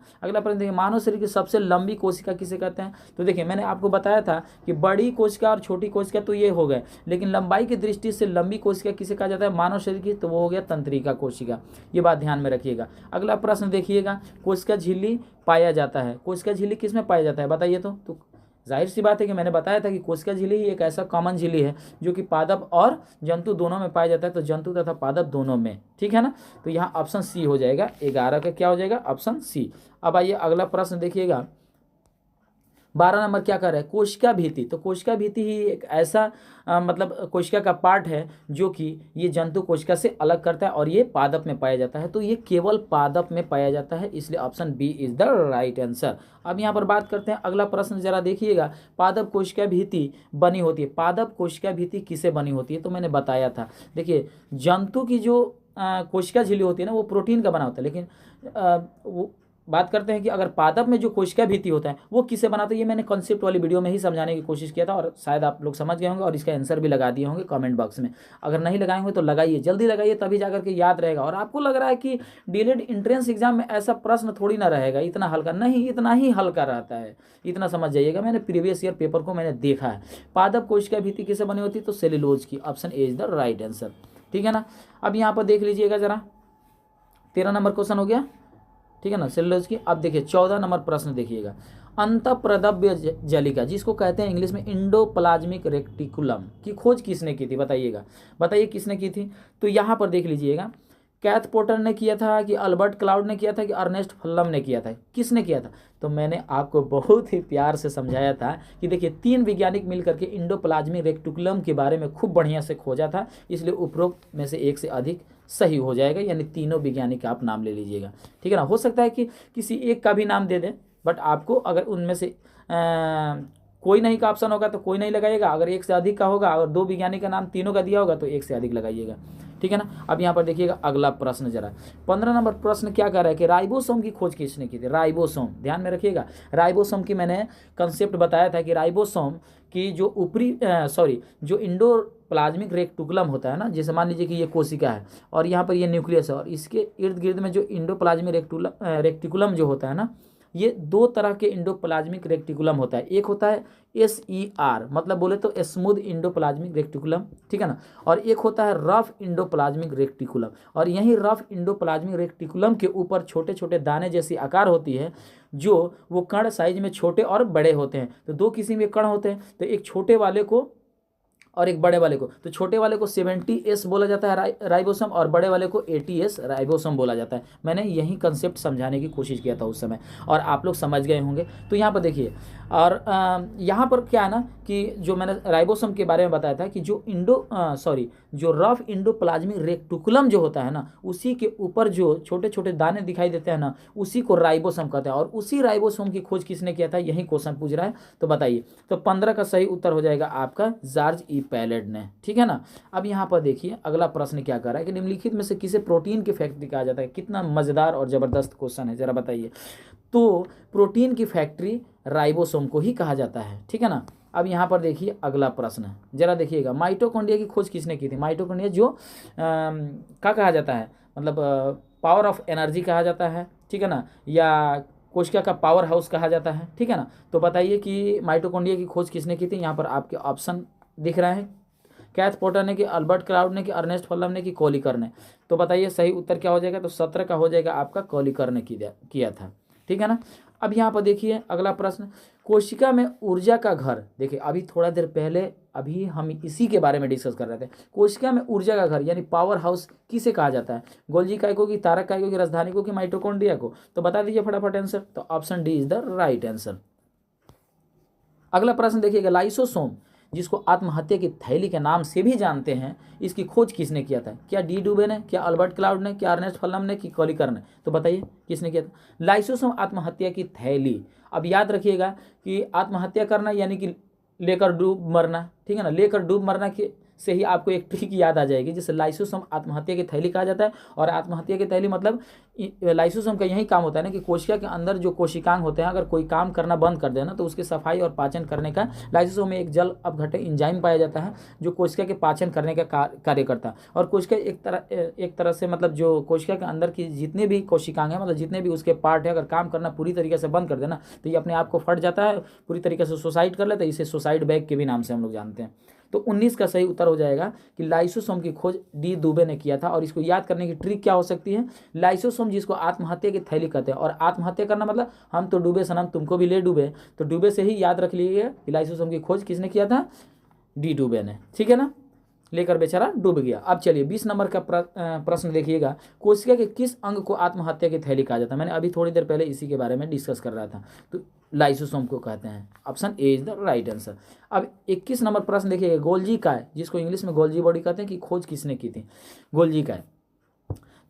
देखिए, मानव शरीर की सबसे लंबी कोशिका किसे कहते हैं। तो देखिए मैंने आपको बताया था कि बड़ी कोशिका और छोटी कोशिका तो ये हो गए, लेकिन लंबाई की दृष्टि से लंबी कोशिका किसे कहा जाता है मानव शरीर की, तो वो हो गया तंत्रिका कोशिका। ये बात ध्यान में रखिएगा। अगला प्रश्न देखिएगा, कोशिका झिल्ली पाया जाता है। कोशिका झिल्ली किस में पाया जाता है बताइए तो जाहिर सी बात है कि मैंने बताया था कि कोशिका झिल्ली ही एक ऐसा कॉमन झिल्ली है जो कि पादप और जंतु दोनों में पाया जाता है, तो जंतु तथा पादप दोनों में। ठीक है ना, तो यहाँ ऑप्शन सी हो जाएगा, 11 का क्या हो जाएगा ऑप्शन सी। अब आइए अगला प्रश्न देखिएगा, 12 नंबर क्या कर रहा है, कोशिका भित्ति। तो कोशिका भित्ति ही एक ऐसा मतलब कोशिका का पार्ट है जो कि ये जंतु कोशिका से अलग करता है और ये पादप में पाया जाता है। तो ये केवल पादप में पाया जाता है, इसलिए option B is the right answer. अब यहाँ पर बात करते हैं अगला प्रश्न, जरा देखिएगा, पादप कोशिका भित्ति बनी होती है। पादप कोशिका भित्ति किसे बनी होती है, तो मैंने बताया था। देखिए जंतु की जो कोशिका झिल्ली होती है ना वो प्रोटीन का बना होता है, लेकिन वो बात करते हैं कि अगर पादप में जो कोशिका भित्ति होता है वो किससे बना, तो ये मैंने कॉन्सेप्ट वाली वीडियो में ही समझाने की कोशिश किया था और शायद आप लोग समझ गए होंगे और इसका आंसर भी लगा दिए होंगे कमेंट बॉक्स में। अगर नहीं लगाए होंगे तो लगाइए, जल्दी लगाइए, तभी जाकर के याद रहेगा। और आपको लग रहा है कि डीएलएड एंट्रेंस एग्जाम में ऐसा प्रश्न थोड़ी ना रहेगा इतना हल्का, नहीं, इतना ही हल्का रहता है, इतना समझ जाइएगा। मैंने प्रीवियस ईयर पेपर को मैंने देखा है। पादप कोशिका भित्ति किससे बनी होती है, तो सेल्यूलोज की, option A is the right answer. ठीक है ना। अब यहाँ पर देख लीजिएगा जरा, 13 नंबर क्वेश्चन हो गया। ठीक है ना, सेल्यूलोज की। अब देखिए 14 नंबर प्रश्न देखिएगा, अंतःप्रद्रव्य जलिका जिसको कहते हैं इंग्लिश में इंडोप्लाज्मिक रेक्टिकुलम की खोज किसने की थी, बताइए किसने की थी। तो यहाँ पर देख लीजिएगा, कैथ पोर्टर ने किया था कि अल्बर्ट क्लाउड ने किया था कि अर्नेस्ट फल्लम ने किया था, किसने किया था। तो मैंने आपको बहुत ही प्यार से समझाया था कि देखिए 3 वैज्ञानिक मिलकर के इंडोप्लाज्मिक रेक्टिकुलम के बारे में खूब बढ़िया से खोजा था, इसलिए उपरोक्त में से एक से अधिक सही हो जाएगा, यानी तीनों वैज्ञानिक का आप नाम ले लीजिएगा। ठीक है ना, हो सकता है कि किसी एक का भी नाम दे दें, बट आपको अगर उनमें से कोई नहीं का ऑप्शन होगा तो कोई नहीं लगाइएगा, अगर एक से अधिक का होगा और 2 वैज्ञानिक का नाम तीनों का दिया होगा तो एक से अधिक लगाइएगा, ठीक है ना। अब यहाँ पर देखिएगा अगला प्रश्न जरा 15 नंबर प्रश्न क्या कह रहा है कि राइबोसोम की खोज किसने की थी। राइबोसोम ध्यान में रखिएगा, राइबोसोम की मैंने कंसेप्ट बताया था कि राइबोसोम की जो जो इंडोप्लाज्मिक रेक्टिकुलम होता है ना, जैसे मान लीजिए कि ये कोशिका है और यहाँ पर ये न्यूक्लियस है और इसके इर्द गिर्द में जो इंडोप्लाज्मिक रेक्टिकुलम जो होता है ना, ये 2 तरह के इंडोप्लाज्मिक रेक्टिकुलम होता है। एक होता है SER मतलब बोले तो स्मूथ इंडोप्लाज्मिक रेक्टिकुलम, ठीक है ना, और एक होता है रफ इंडोप्लाज्मिक रेक्टिकुलम। और यही रफ इंडोप्लाज्मिक रेक्टिकुलम के ऊपर छोटे छोटे दाने जैसी आकार होती है, जो वो कण साइज में छोटे और बड़े होते हैं। तो 2 किस्म के कण होते हैं, तो एक छोटे वाले को और एक बड़े वाले को। तो छोटे वाले को 70S बोला जाता है राइबोसोम और बड़े वाले को 80S राइबोसोम बोला जाता है। मैंने यही कंसेप्ट समझाने की कोशिश किया था उस समय और आप लोग समझ गए होंगे। तो यहाँ पर देखिए, और यहाँ पर क्या है ना कि जो मैंने राइबोसोम के बारे में बताया था कि जो रफ इंडोप्लाज्मिक रेक्टिकुलम जो होता है ना, उसी के ऊपर जो छोटे छोटे दाने दिखाई देते हैं ना, उसी को राइबोसोम कहते हैं। और उसी राइबोसोम की खोज किसने किया था, यही क्वेश्चन पूछ रहा है। तो बताइए, तो 15 का सही उत्तर हो जाएगा आपका जॉर्ज ई पैलेट ने, ठीक है ना। अब यहाँ पर देखिए अगला प्रश्न क्या कर रहा है कि निम्नलिखित में से किसे प्रोटीन की फैक्ट्री कहा जाता है। कितना मजेदार और जबरदस्त क्वेश्चन है, जरा बताइए। तो प्रोटीन की फैक्ट्री राइबोसोम को ही कहा जाता है, ठीक है ना। अब यहाँ पर देखिए अगला प्रश्न है, जरा देखिएगा, माइटोकॉन्ड्रिया की खोज किसने की थी। माइटोकॉन्ड्रिया जो क्या कहा जाता है, मतलब पावर ऑफ एनर्जी कहा जाता है, ठीक है ना, या कोशिका का पावर हाउस कहा जाता है, ठीक है ना। तो बताइए कि माइटोकॉन्ड्रिया की खोज किसने की थी। यहाँ पर आपके ऑप्शन दिख रहे हैं, कैथ पोटर ने कि अल्बर्ट क्लाउड ने कि अर्नेस्ट फल्लम ने कि कॉलिकर ने। तो बताइए सही उत्तर क्या हो जाएगा। तो 17 का हो जाएगा आपका कॉलिकर ने किया था, ठीक है ना। अब यहाँ पर देखिए अगला प्रश्न, कोशिका में ऊर्जा का घर। देखिए अभी थोड़ा देर पहले अभी हम इसी के बारे में डिस्कस कर रहे थे। कोशिका में ऊर्जा का घर यानी पावर हाउस किसे कहा जाता है, गोल्जी काय को, कि तारक काय को, कि राजधानी को, कि माइटोकॉन्ड्रिया को। तो बता दीजिए फटाफट आंसर। तो option D is the right answer. अगला प्रश्न देखिएगा, लाइसोसोम जिसको आत्महत्या की थैली के नाम से भी जानते हैं, इसकी खोज किसने किया था। क्या डी डुबे ने, क्या अल्बर्ट क्लाउड ने, क्या अर्नेस्ट फल्लम ने, कि कॉलिकर ने। तो बताइए किसने किया था। लाइसोसोम आत्महत्या की थैली, अब याद रखिएगा कि आत्महत्या करना यानी कि लेकर डूब मरना, ठीक है ना। लेकर डूब मरना के से ही आपको एक ट्रिक याद आ जाएगी, जिसे लाइसोसोम आत्महत्या की थैली कहा जाता है। और आत्महत्या की थैली मतलब लाइसोसोम का यही काम होता है ना कि कोशिका के अंदर जो कोशिकांग होते हैं, अगर कोई काम करना बंद कर देना तो उसकी सफाई और पाचन करने का लाइसोसोम में एक जल अपघटक एंजाइम पाया जाता है, जो कोशिका के पाचन करने का कार्य करता है। और कोशिका एक तरह से मतलब जो कोशिका के अंदर की जितने भी कोशिकांग हैं, मतलब जितने भी उसके पार्ट है, अगर काम करना पूरी तरीके से बंद कर देना तो ये अपने आप को फट जाता है, पूरी तरीके से सुसाइड कर लेता है। इसे सुसाइड बैग के भी नाम से हम लोग जानते हैं। तो 19 का सही उत्तर हो जाएगा कि लाइसोसोम की खोज डी दुबे ने किया था। और इसको याद करने की ट्रिक क्या हो सकती है, लाइसोसोम जिसको आत्महत्या की थैली कहते हैं, और आत्महत्या करना मतलब हम तो डूबे सनम तुमको भी ले डूबे, तो डूबे से ही याद रख लीजिए कि लाइसोसोम की खोज किसने किया था, डी डुबे ने, ठीक है ना। लेकर बेचारा डूब गया। अब चलिए 20 नंबर का प्रश्न देखिएगा, कोशिका के किस अंग को आत्महत्या की थैली कहा जाता है। मैंने अभी थोड़ी देर पहले इसी के बारे में डिस्कस कर रहा था। तो लाइसोसोम को कहते हैं, option A is the right answer. अब 21 नंबर प्रश्न देखिएगा, गोल्जी काय जिसको इंग्लिश में गोल्जी बॉडी कहते हैं, कि खोज किसने की थी, गोल्जी काय।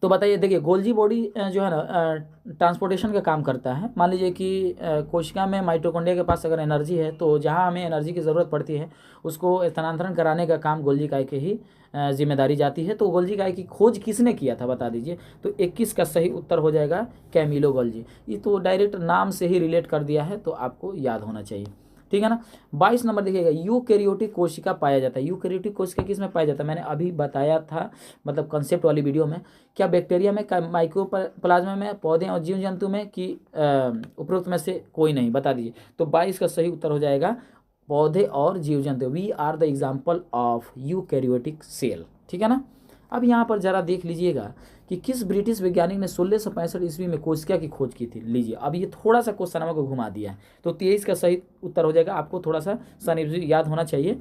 तो बताइए, देखिए गोल्जी बॉडी जो है ना ट्रांसपोर्टेशन का काम करता है। मान लीजिए कि कोशिका में माइटोकॉन्ड्रिया के पास अगर एनर्जी है, तो जहाँ हमें एनर्जी की ज़रूरत पड़ती है उसको स्थानांतरण कराने का काम गोल्जी काय के ही जिम्मेदारी जाती है। तो गोल्जी काय की खोज किसने किया था बता दीजिए। तो 21 का सही उत्तर हो जाएगा कैमिलो गोल्जी। ये तो डायरेक्ट नाम से ही रिलेट कर दिया है, तो आपको याद होना चाहिए, ठीक है ना। 22 नंबर देखिएगा, यूकैरियोटिक कोशिका पाया जाता है। यूकैरियोटिक कोशिका किस में पाया जाता है, मैंने अभी बताया था मतलब कंसेप्ट वाली वीडियो में। क्या बैक्टीरिया में, क्या माइक्रोप्लाज्मा में, पौधे और जीव जंतु में, कि उपरोक्त में से कोई नहीं, बता दीजिए। तो 22 का सही उत्तर हो जाएगा पौधे और जीव जंतु। We are the example of eukaryotic cell, ठीक है ना। अब यहाँ पर जरा देख लीजिएगा कि किस ब्रिटिश वैज्ञानिक ने 1665 ईस्वी में कोशिका की खोज की थी। लीजिए अब ये थोड़ा सा क्वेश्चन हमको घुमा दिया है। तो 23 का सही उत्तर हो जाएगा, आपको थोड़ा सा सनी याद होना चाहिए।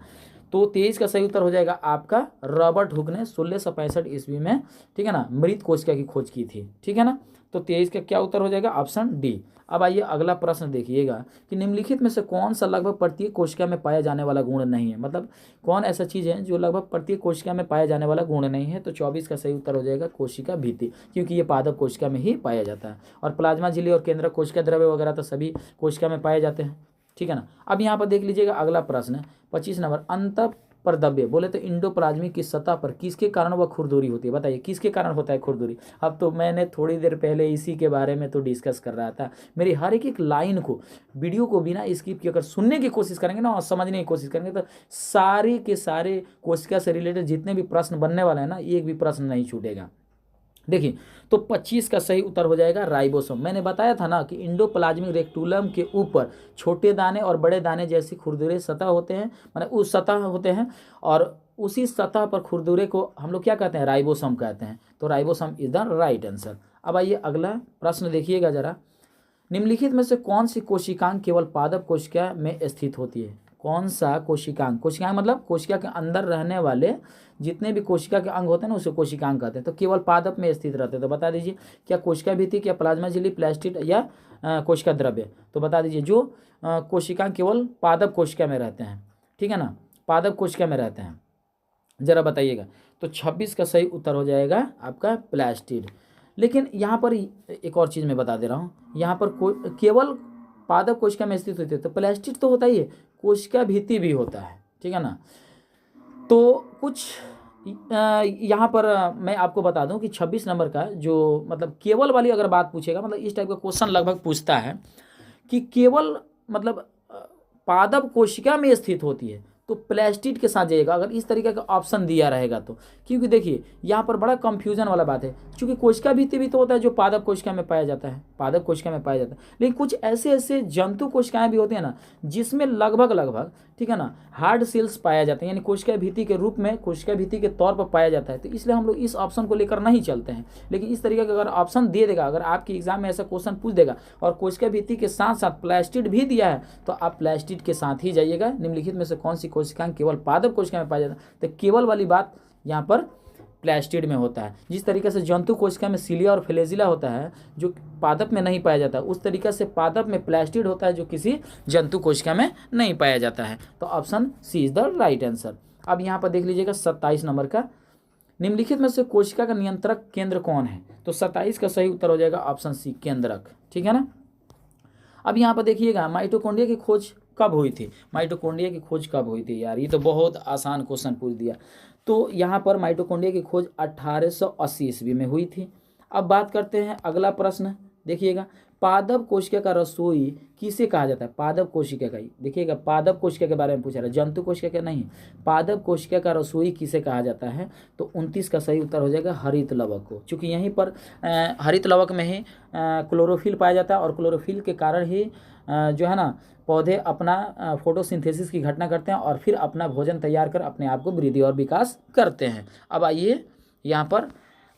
तो 23 का सही उत्तर हो जाएगा आपका रॉबर्ट हुक ने 1665 ईस्वी में, ठीक है ना, मृत कोशिका की खोज की थी, ठीक है ना। तो 23 का क्या उत्तर हो जाएगा, ऑप्शन डी। अब आइए अगला प्रश्न देखिएगा कि निम्नलिखित में से कौन सा लगभग प्रत्येक कोशिका में पाया जाने वाला गुण नहीं है। मतलब कौन ऐसा चीज़ है जो लगभग प्रत्येक कोशिका में पाया जाने वाला गुण नहीं है। तो 24 का सही उत्तर हो जाएगा कोशिका भित्ति, क्योंकि ये पादप कोशिका में ही पाया जाता है। और प्लाज्मा झिल्ली और केंद्रक कोशिका द्रव्य वगैरह तो सभी कोशिका में पाए जाते हैं, ठीक है ना। अब यहाँ पर देख लीजिएगा अगला प्रश्न है 25 नंबर, अंतःपरद्रव्य बोले तो इंडोप्लाज्मिक की सतह पर किसके कारण वह खुरदुरी होती है, बताइए किसके कारण होता है खुरदुरी। अब तो मैंने थोड़ी देर पहले इसी के बारे में तो डिस्कस कर रहा था। मेरी हर एक लाइन को, वीडियो को बिना स्किप किए अगर सुनने की कोशिश करेंगे ना और समझने की कोशिश करेंगे तो सारे के सारे कोशिका से रिलेटेड जितने भी प्रश्न बनने वाले हैं ना, एक भी प्रश्न नहीं छूटेगा। देखिए तो 25 का सही उत्तर हो जाएगा राइबोसोम। मैंने बताया था ना कि इंडोप्लाज्मिक रेक्टुलम के ऊपर छोटे दाने और बड़े दाने जैसी खुरदुरे सतह होते हैं, माने उस सतह होते हैं, और उसी सतह पर खुरदुरे को हम लोग क्या कहते हैं, राइबोसोम कहते हैं। तो ribosome is the right answer. अब आइए अगला प्रश्न देखिएगा जरा, निम्नलिखित में से कौन सी कोशिकांग केवल पादप कोशिका में स्थित होती है। कौन सा कोशिकांग, कोशिकांग मतलब कोशिका के अंदर रहने वाले जितने भी कोशिका के अंग होते हैं ना उसे कोशिकांग कहते हैं। तो केवल पादप में स्थित रहते हैं। तो बता दीजिए क्या कोशिका भित्ति, क्या प्लाज्मा झिल्ली, प्लास्टिड या कोशिका द्रव्य। तो बता दीजिए जो कोशिकांग केवल पादप कोशिका में रहते हैं, ठीक है ना, पादप कोशिका में रहते हैं, जरा बताइएगा। तो 26 का सही उत्तर हो जाएगा आपका प्लास्टिड। लेकिन यहाँ पर एक और चीज़ मैं बता दे रहा हूँ, यहाँ पर केवल पादप कोशिका में स्थित होती है तो प्लास्टिड तो होता ही है, कोशिका भित्ति भी होता है, ठीक है ना। तो कुछ यहाँ पर मैं आपको बता दूं कि 26 नंबर का जो मतलब केवल वाली अगर बात पूछेगा, मतलब इस टाइप का क्वेश्चन लगभग पूछता है कि केवल मतलब पादप कोशिका में स्थित होती है तो प्लास्टिड के साथ जाइएगा अगर इस तरीके का ऑप्शन दिया रहेगा तो। क्योंकि देखिए यहाँ पर बड़ा कंफ्यूजन वाला बात है, क्योंकि कोशिका भित्ति भी तो होता है जो पादप कोशिका में पाया जाता है, पादप कोशिका में पाया जाता है, लेकिन कुछ ऐसे ऐसे जंतु कोशिकाएं भी होती हैं ना जिसमें लगभग ठीक है ना हार्ड सेल्स पाया जाते हैं, यानी कोशिका भित्ति के रूप में, कोशिका भित्ति के तौर पर पाया जाता है। तो इसलिए हम लोग इस ऑप्शन को लेकर नहीं चलते हैं। लेकिन इस तरीके का अगर ऑप्शन दे देगा, अगर आपके एग्जाम में ऐसा क्वेश्चन पूछ देगा और कोशिका भित्ति के साथ साथ प्लास्टिड भी दिया है तो आप प्लास्टिड के साथ ही जाइएगा। निम्नलिखित में से कौन सी कोशिकाएं केवल पादप कोशिका में पाया जाता है, तो केवल वाली बात यहाँ पर प्लास्टिड में होता है। जिस तरीके से जंतु कोशिका में सिलिया और फ्लैजिला होता है जो पादप में नहीं पाया जाता, उस तरीके से पादप में प्लास्टिड होता है जो किसी जंतु कोशिका में नहीं पाया जाता है। तो option C is the right answer. अब यहाँ पर देख लीजिएगा 27 नंबर का, निम्नलिखित में से कोशिका का नियंत्रक केंद्र कौन है। तो 27 का सही उत्तर हो जाएगा ऑप्शन सी केंद्रक, ठीक है ना। अब यहाँ पर देखिएगा माइटोकॉन्ड्रिया की खोज कब हुई थी, माइटोकॉन्ड्रिया की खोज कब हुई थी। यार ये तो बहुत आसान क्वेश्चन पूछ दिया। तो यहाँ पर माइटोकॉन्ड्रिया की खोज 1880 ईस्वी में हुई थी। अब बात करते हैं अगला प्रश्न, देखिएगा पादप कोशिका का रसोई किसे कहा जाता है। पादप कोशिका का ही देखिएगा, पादप कोशिका के बारे में पूछा रहा है, जंतु कोशिका का नहीं। पादप कोशिका का रसोई किसे कहा जाता है। तो 29 का सही उत्तर हो जाएगा हरित लवक को, क्योंकि यहीं पर हरित लवक में ही क्लोरोफिल पाया जाता है और क्लोरोफिल के कारण ही जो है ना पौधे अपना फोटोसिंथेसिस की घटना करते हैं और फिर अपना भोजन तैयार कर अपने आप को वृद्धि और विकास करते हैं। अब आइए यहाँ पर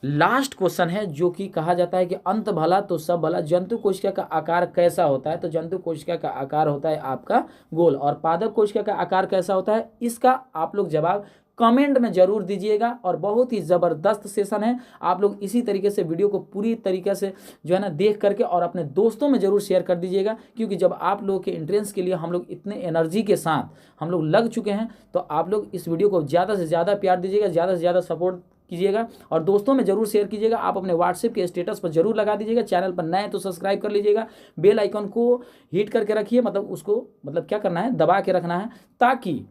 लास्ट क्वेश्चन है जो कि कहा जाता है कि अंत भला तो सब भला। जंतु कोशिका का आकार कैसा होता है। तो जंतु कोशिका का आकार होता है आपका गोल, और पादप कोशिका का आकार कैसा होता है, इसका आप लोग जवाब कमेंट में जरूर दीजिएगा। और बहुत ही ज़बरदस्त सेशन है, आप लोग इसी तरीके से वीडियो को पूरी तरीके से जो है ना देख करके और अपने दोस्तों में ज़रूर शेयर कर दीजिएगा। क्योंकि जब आप लोगों के एंट्रेंस के लिए हम लोग इतने एनर्जी के साथ हम लोग लग चुके हैं, तो आप लोग इस वीडियो को ज़्यादा से ज़्यादा प्यार दीजिएगा, ज़्यादा से ज़्यादा सपोर्ट कीजिएगा और दोस्तों में जरूर शेयर कीजिएगा। आप अपने व्हाट्सएप के स्टेटस पर जरूर लगा दीजिएगा। चैनल पर नए हैं तो सब्सक्राइब कर लीजिएगा, बेल आइकन को हिट करके रखिए, मतलब उसको मतलब क्या करना है, दबा के रखना है, ताकि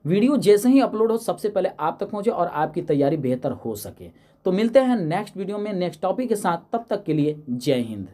वीडियो जैसे ही अपलोड हो सबसे पहले आप तक पहुंचे और आपकी तैयारी बेहतर हो सके। तो मिलते हैं नेक्स्ट वीडियो में नेक्स्ट टॉपिक के साथ, तब तक के लिए जय हिंद।